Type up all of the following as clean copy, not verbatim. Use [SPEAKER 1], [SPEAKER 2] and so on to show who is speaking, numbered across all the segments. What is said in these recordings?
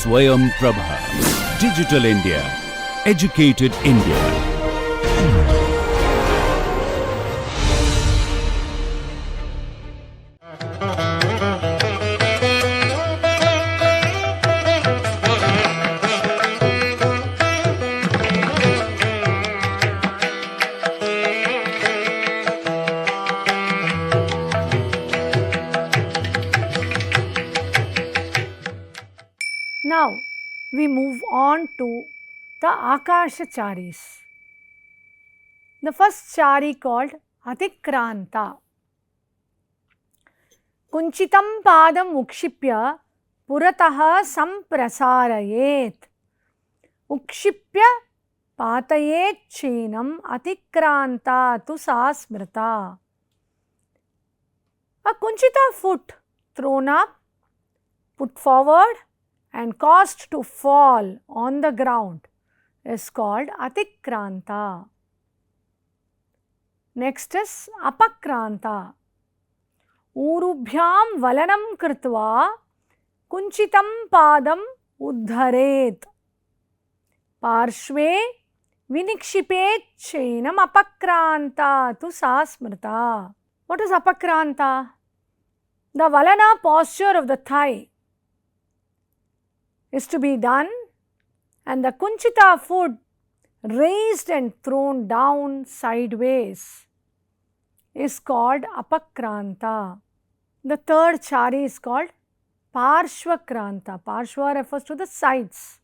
[SPEAKER 1] Swayam Prabha. Digital India. Educated India.
[SPEAKER 2] Now we move on to the Akashacharis. The first chari called Atikranta. Kunchitam padam ukshipya purataha samprasarayet. Ukshipya patayet chenam atikranta tu sa smrita. A kunchita foot thrown up, put forward and caused to fall on the ground is called Atikranta. Next is Apakranta. Urubhyam valanam kritva kunchitam padam uddharet. Parshve vinikshipet chenam apakranta tu sa smrita. What is Apakranta? The valana posture of the thigh is to be done and the kunchita foot raised and thrown down sideways is called Apakranta. The third chari is called Parshvakranta. Parshva refers to the sides.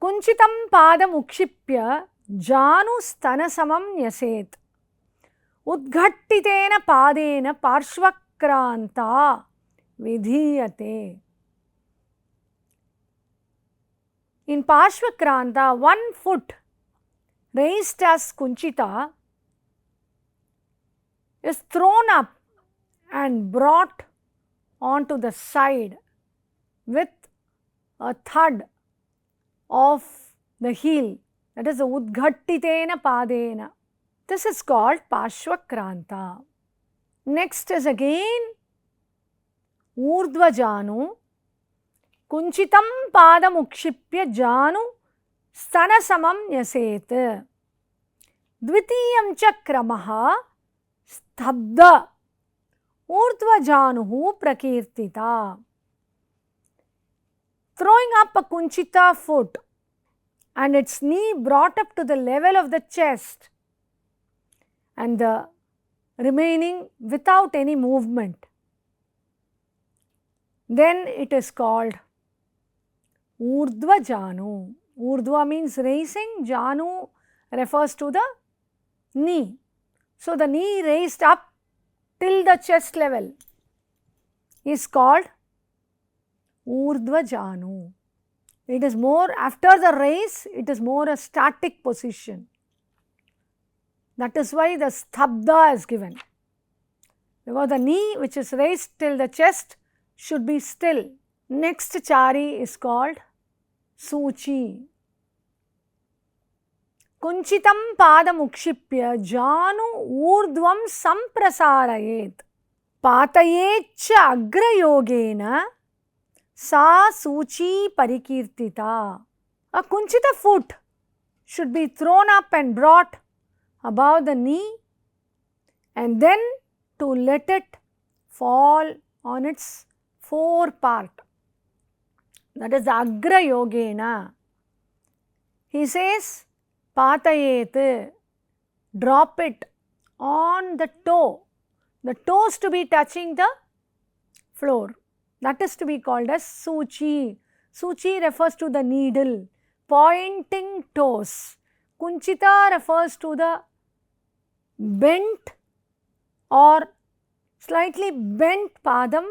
[SPEAKER 2] Kunchitam padam ukshipya janu stanasamam nyaset. Udghattitena padena parshvakranta vidhiyate. In Parshvakranta, one foot raised as Kunchita is thrown up and brought onto the side with a thud of the heel, that is the Udghattitena Padena. This is called Parshvakranta. Next is again Urdhvajanu. Kunchitam padam ukshipya janu stanasamam nyaset. Dvitiyam cha kramaha stabda urdhvajanuhu prakirtita. Throwing up a kunchita foot and its knee brought up to the level of the chest and the remaining without any movement, then it is called Urdhva Janu. Urdhva means raising, Janu refers to the knee. So the knee raised up till the chest level is called Urdhva Janu. It is more, after the raise, it is more a static position. That is why the stabda is given. Because the knee which is raised till the chest should be still. Next chari is called Suchi. Kunchitam padam ukshipya janu urdhvam samprasarayet. Patayetcha agrayogena sa suchi parikirtita. A kunchita foot should be thrown up and brought above the knee and then to let it fall on its fore part. That is Agra Yogena. He says, Patayet, drop it on the toe. The toes to be touching the floor. That is to be called as Suchi. Suchi refers to the needle, pointing toes. Kunchita refers to the bent or slightly bent padam,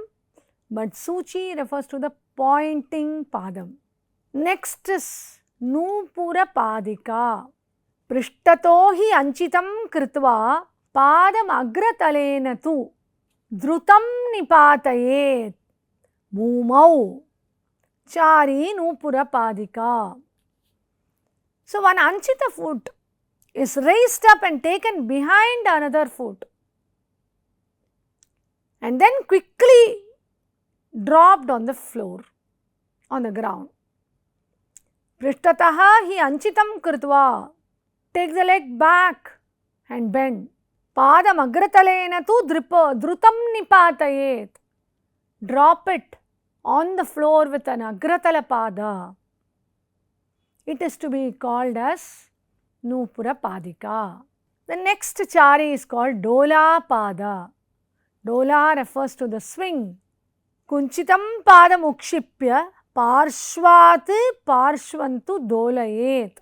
[SPEAKER 2] but Suchi refers to the pointing padam. Next is Nupura Padika. Prishtato hi anchitam kritva padam agratalena tu dhrutam nipatayet bhumau chari Nupura Padika. So one anchita foot is raised up and taken behind another foot and then quickly dropped on the floor, on the ground. Prishtataha hi anchitam krutva. Take the leg back and bend. Padam agratalena tu drutam nipatayet. Drop it on the floor with an agratala pada. It is to be called as Nupura Padika. The next chari is called Dola Pada. Dola refers to the swing. Kunchitam padam ukshipya parshvat parshvantu dolayet.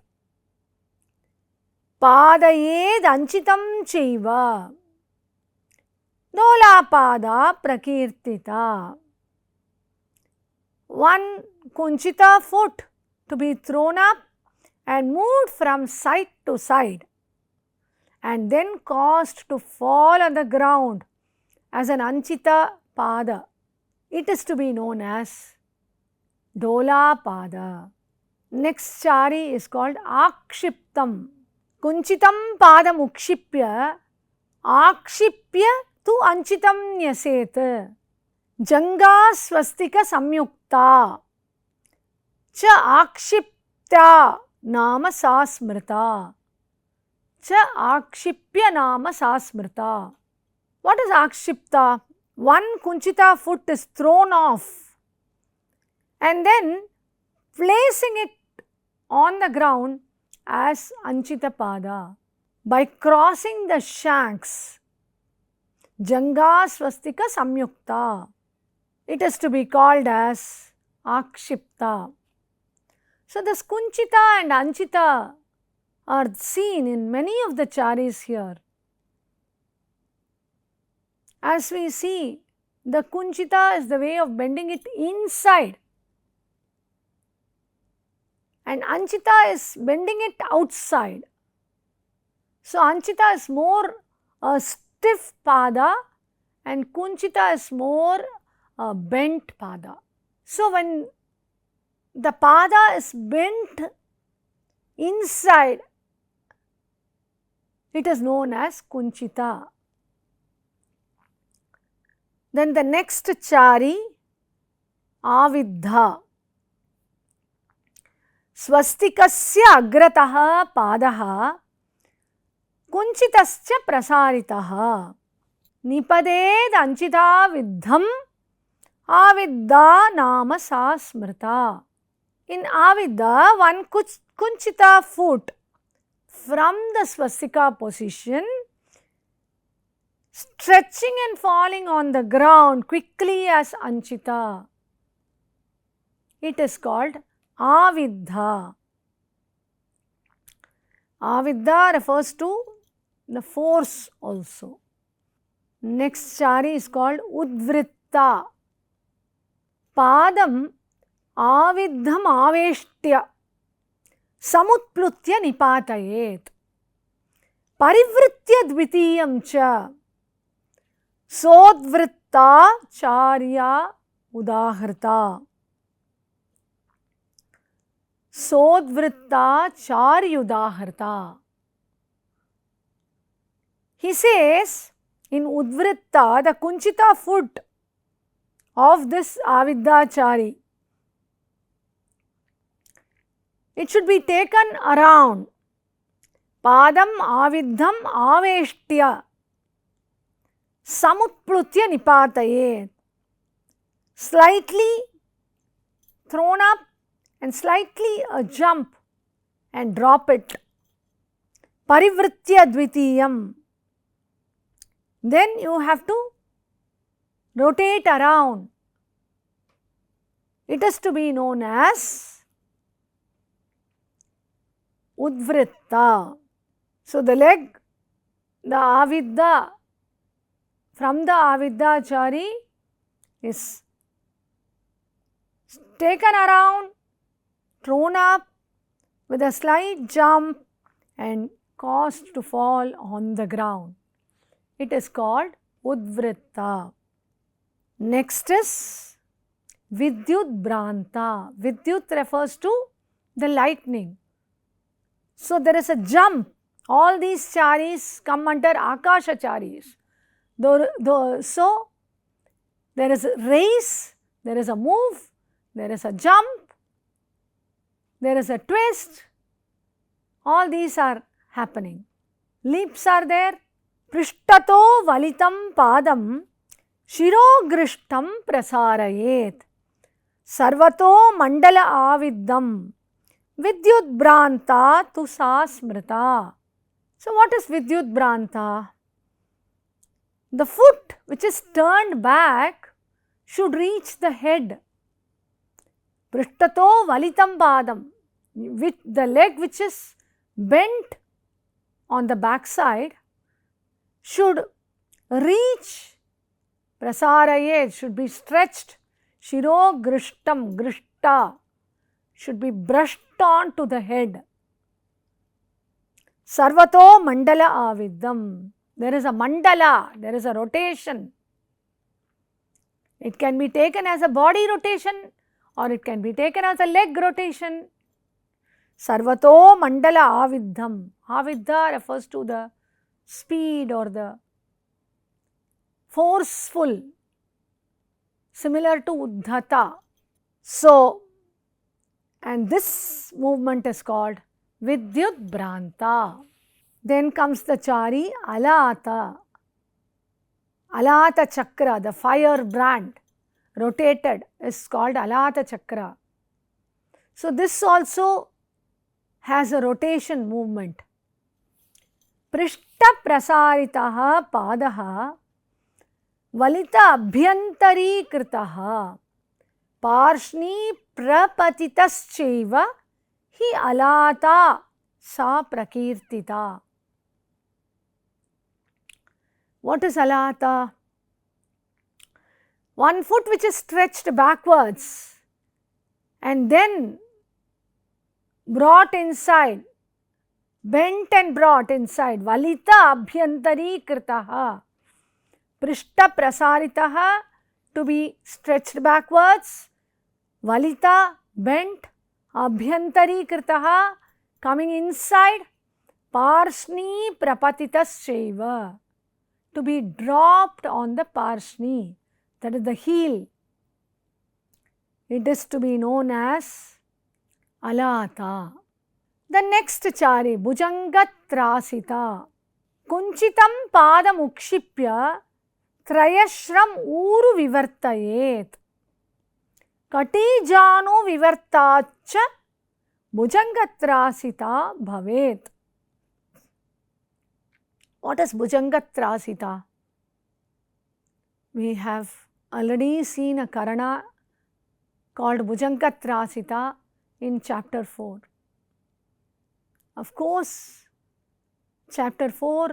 [SPEAKER 2] Padayed anchitam chaiva. Dola pada prakirtita. One kunchita foot to be thrown up and moved from side to side and then caused to fall on the ground as an anchita pada. It is to be known as Dola pada. Next chari is called Akshiptam. Kunchitam padam ukshipya akshipya tu anchitam nyaset. Janga swastika samyukta cha akshipta nama sasmrita. Cha akshipya nama sasmrita. What is akshipta? One kunchita foot is thrown off and then placing it on the ground as anchita pada by crossing the shanks. Janga swastika samyukta. It is to be called as akshipta. So the kunchita and anchita are seen in many of the charis here. As we see, the kunchita is the way of bending it inside and anchita is bending it outside. So anchita is more a stiff pada and kunchita is more a bent pada. So when the pada is bent inside, it is known as kunchita. Then the next chari, Aviddha. Swastikasya agrataha padaha kunchitascha prasaritaha. Nipade anchita viddham aviddha nama sasmrita. In aviddha, one kunchita foot from the swastika position, stretching and falling on the ground quickly as anchita. It is called aviddha. Aviddha refers to the force also. Next chari is called Udvritta. Padam aviddham aveshtya samutplutya nipatayet. Parivritya dvitiyam cha sodvritta charya udahrita. Sodvritta charyudahrita. He says in Udvritta, the kunchita foot of this aviddha chari, it should be taken around. Padam aviddham aveshtya samutplutya nipatayet. Slightly thrown up and slightly a jump and drop it. Parivritya dvitiyam. Then you have to rotate around. It is to be known as Udvritta. So the leg, the aviddha, from the aviddha chari is taken around, thrown up with a slight jump and caused to fall on the ground. It is called Udvritta. Next is Vidyut Bhranta. Vidyut refers to the lightning. So there is a jump. All these charis come under Akasha charis. So there is a race There is a move, there is a jump, there is a twist. All these are happening. Leaps are there. Prishtato valitam padam shirogrishtam prasarayet sarvato mandala aviddam vidyut branta tu sa smrita. So what is vidyut branta? The foot which is turned back should reach the head. Prishtato valitam padam, with the leg which is bent on the back side should reach, prasarayet, should be stretched, shiro grishtam, grishta, should be brushed on to the head. Sarvato mandala aviddam, there is a mandala, there is a rotation. It can be taken as a body rotation or it can be taken as a leg rotation. Sarvato mandala aviddham. Aviddha refers to the speed or the forceful, similar to uddhata. So, and this movement is called vidyut branta. Then comes the chari alata. Alata chakra, the firebrand rotated, is called alata chakra. So this also has a rotation movement. Prishta prasaritaha padaha valita abhyantari kritaha parshni prapatitascheva hi alata sa prakirtita. What is alata? One foot which is stretched backwards and then brought inside, bent and brought inside. Valita abhyantari kritaha. Prishta prasaritaha, to be stretched backwards. Valita, bent. Abhyantari kritaha, coming inside. Parshni prapatitascheva, to be dropped on the parshni, that is the heel. It is to be known as alata. The next chari, bhujangatrasita. Kunchitam padam ukshipya trayashram uru vivartayet. Katijano vivartacha bhujangatrasita bhavet. What is bhujangatrasita? We have already seen a karana called bhujangatrasita in chapter 4. Of course, chapter 4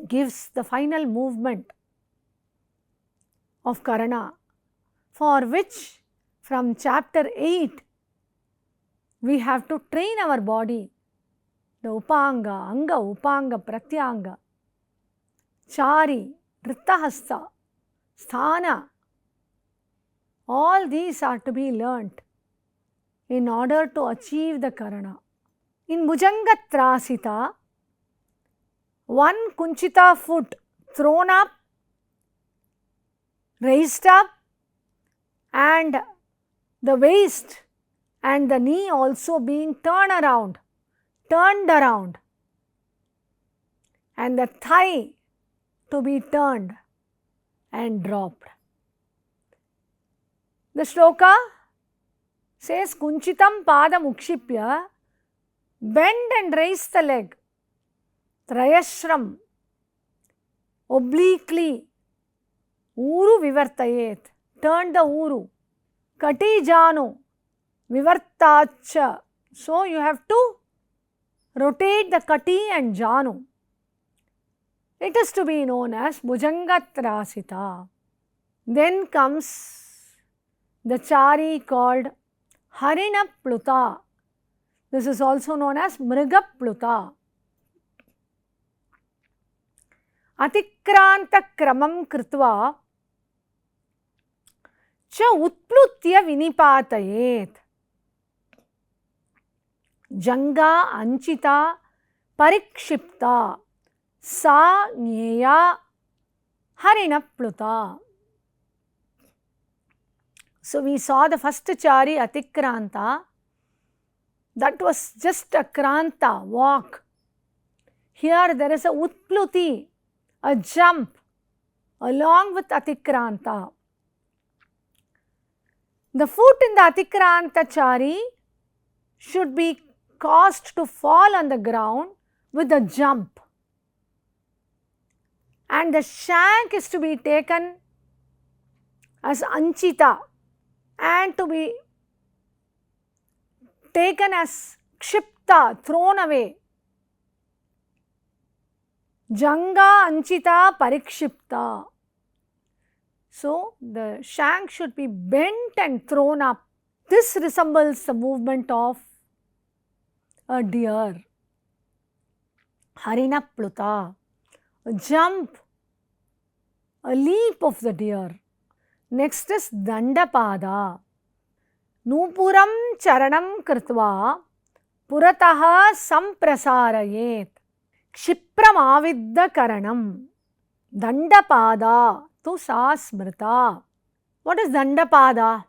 [SPEAKER 2] gives the final movement of karana, for which from chapter 8 we have to train our body. The upanga, anga, upanga, pratyanga, chari, rittahasta, sthana, all these are to be learnt in order to achieve the karana. In bhujangatrasita, one kunchita foot thrown up, raised up, and the waist and the knee also being turned around, and the thigh to be turned and dropped. The shloka says, Kunchitam padam ukshipya, bend and raise the leg, trayashram, obliquely, uru vivartayet, turn the uru, katijano, vivartacha. So you have to rotate the kati and janu. It is to be known as bhujangatrasita. Then comes the chari called harina pluta. This is also known as mriga pluta. Atikranta kramam kritva cha utplutya vinipatayet. Janga anchita parikshipta sa nyeya harina pluta. So we saw the first chari Atikranta. That was just a kranta, walk. Here there is a utpluti, a jump, along with Atikranta. The foot in the Atikranta chari should be caused to fall on the ground with a jump. And the shank is to be taken as Anchita and to be taken as Kshipta, thrown away. Janga Anchita Parikshipta. So the shank should be bent and thrown up. This resembles the movement of a deer. Harinapluta, a jump, a leap of the deer. Next is Dandapada. Nupuram charanam kritva purataha samprasarayet kshipram avidda karanam dandapada tu sa smrita. What is dandapada?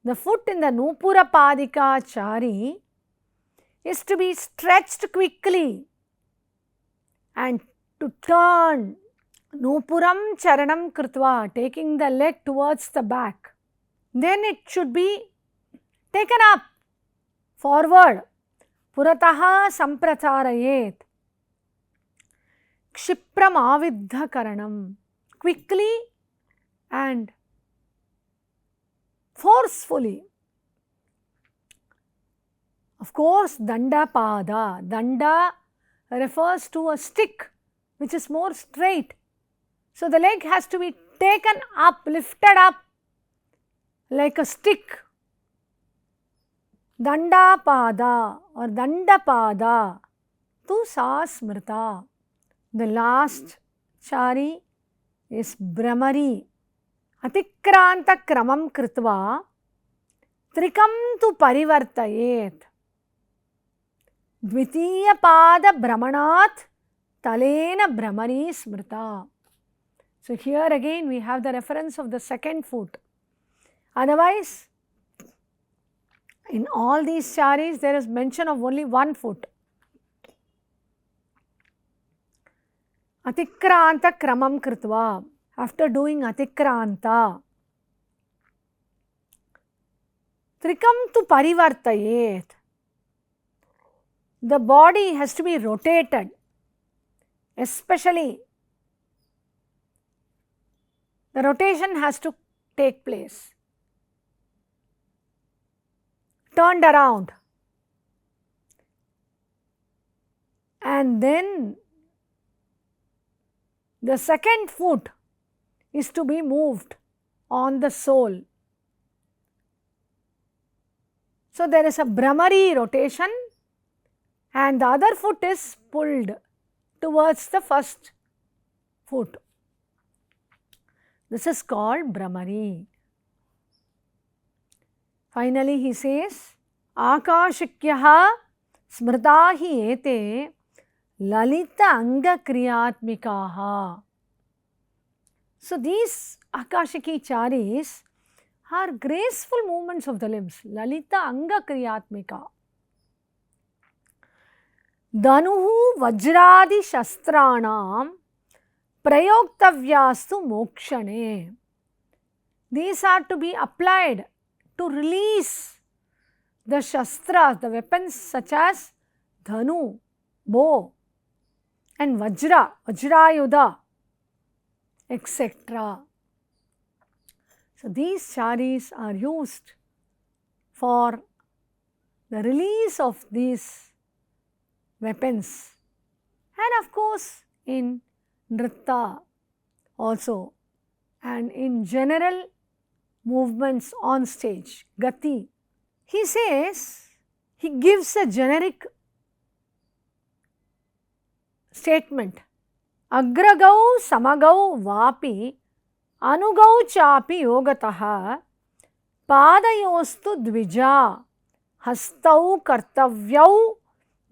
[SPEAKER 2] The foot in the Nupura Padika chari is to be stretched quickly and to turn. Nupuram charanam kritva, taking the leg towards the back. Then it should be taken up, forward. Purataha sampracharayet. Kshipram avidha karanam. Quickly and forcefully. Of course, danda pada. Danda refers to a stick which is more straight. So the leg has to be taken up, lifted up like a stick. Danda pada or danda pada tu sa smrita. The last chari is Brahmari. Atikranta kramam kritva trikam tu parivartayet. Dvitiya pada brahmanat talena Brahmari smrita. So here again we have the reference of the second foot. Otherwise, in all these charis there is mention of only one foot. Atikranta kramam kritva. After doing Atikranta, trikam tu parivartayet. The body has to be rotated, especially the rotation has to take place. Turned around. And then the second foot is to be moved on the sole. So there is a Brahmari rotation and the other foot is pulled towards the first foot. This is called Brahmari. Finally he says, Akashikyaha smritahi ete lalita anga kriyatmikaha. So these Akashiki charis are graceful movements of the limbs. Lalita anga kriyatmika. Danuhu vajradi shastranam prayoktavyastu mokshane. These are to be applied to release the shastras, the weapons such as dhanu, bow, and vajra, vajrayudha, etc. So these charis are used for the release of these weapons, and of course in nritta also, and in general movements on stage, gati. He says, he gives a generic statement. Agragau samagau vapi anugau chapi yogataha padayostu dvija hastau kartavyau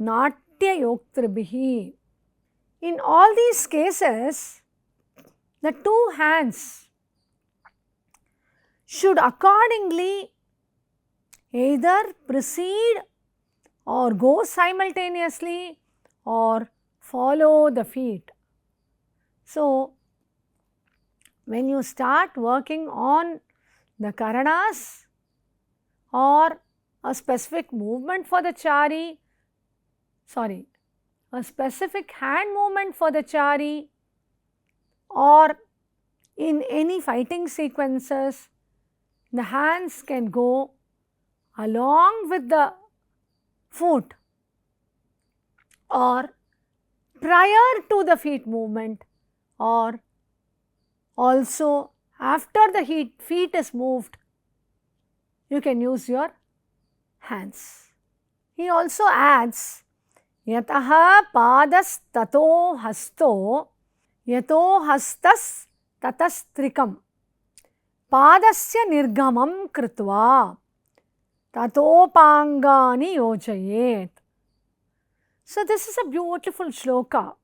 [SPEAKER 2] natya yoktribihi. In all these cases, the two hands should accordingly either precede or go simultaneously or follow the feet. So, when you start working on the karanas or a specific movement for the chari, a specific hand movement for the chari, or in any fighting sequences, the hands can go along with the foot or prior to the feet movement, or also after the feet is moved, you can use your hands. He also adds, yataha padas tato hasto yato hastas tatastrikam padasya nirgamam kritva tatopangani yojayet. So, this is a beautiful shloka.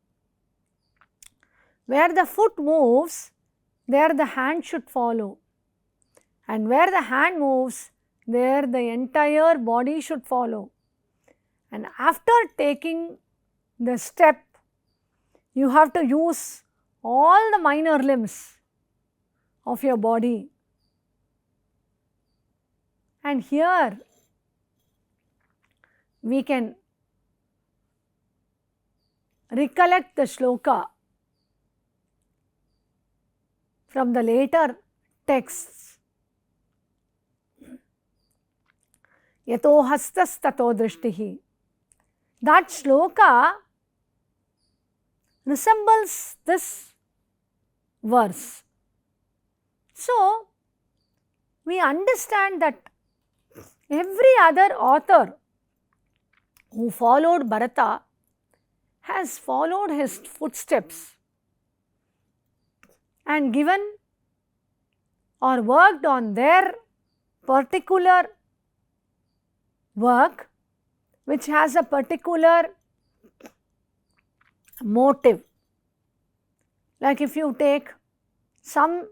[SPEAKER 2] Where the foot moves, there the hand should follow, and where the hand moves, there the entire body should follow. And after taking the step, you have to use all the minor limbs of your body. And here we can recollect the shloka from the later texts. Yato hastas tato drishtihi. That shloka resembles this verse. So, we understand that every other author who followed Bharata has followed his footsteps and given or worked on their particular work which has a particular motive. Like if you take, some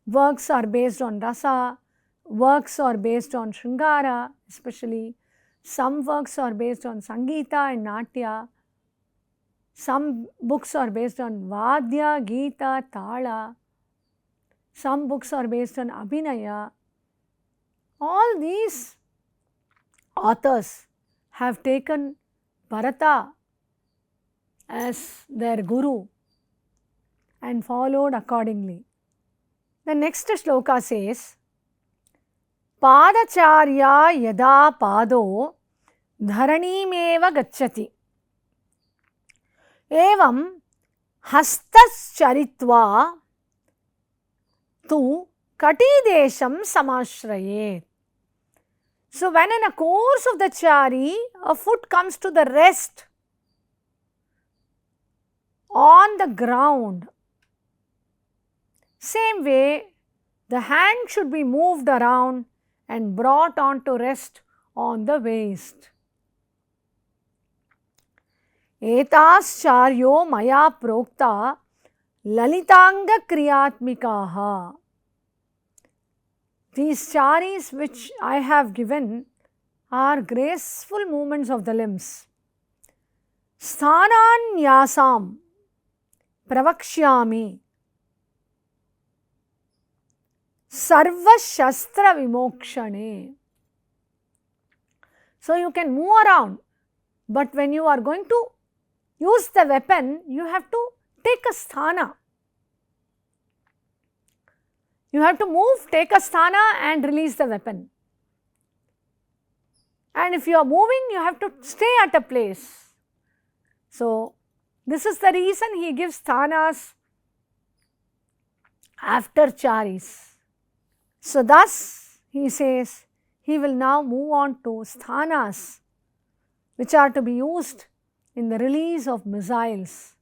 [SPEAKER 2] works are based on rasa, works are based on Shringara, especially some works are based on Sangeeta and Natya, some books are based on Vadya, Geeta, Tala, some books are based on Abhinaya. All these authors have taken Bharata as their guru and followed accordingly. The next shloka says, Padacharya yada pado dharanimeva gacchati evam hastas charitva tu katidesham samashrayet. So, when in a course of the chari, a foot comes to the rest on the ground, same way the hand should be moved around and brought on to rest on the waist. Etas charyo maya prokta lalitanga kriyatmikaha. These charis which I have given are graceful movements of the limbs. Sthananyasam pravakshyami sarva shastra vimokshane. So, you can move around, but when you are going to use the weapon, you have to take a sthana. You have to move, take a sthana and release the weapon. And if you are moving, you have to stay at a place. So, this is the reason he gives sthanas after charis. So, thus he says he will now move on to sthanas which are to be used in the release of missiles.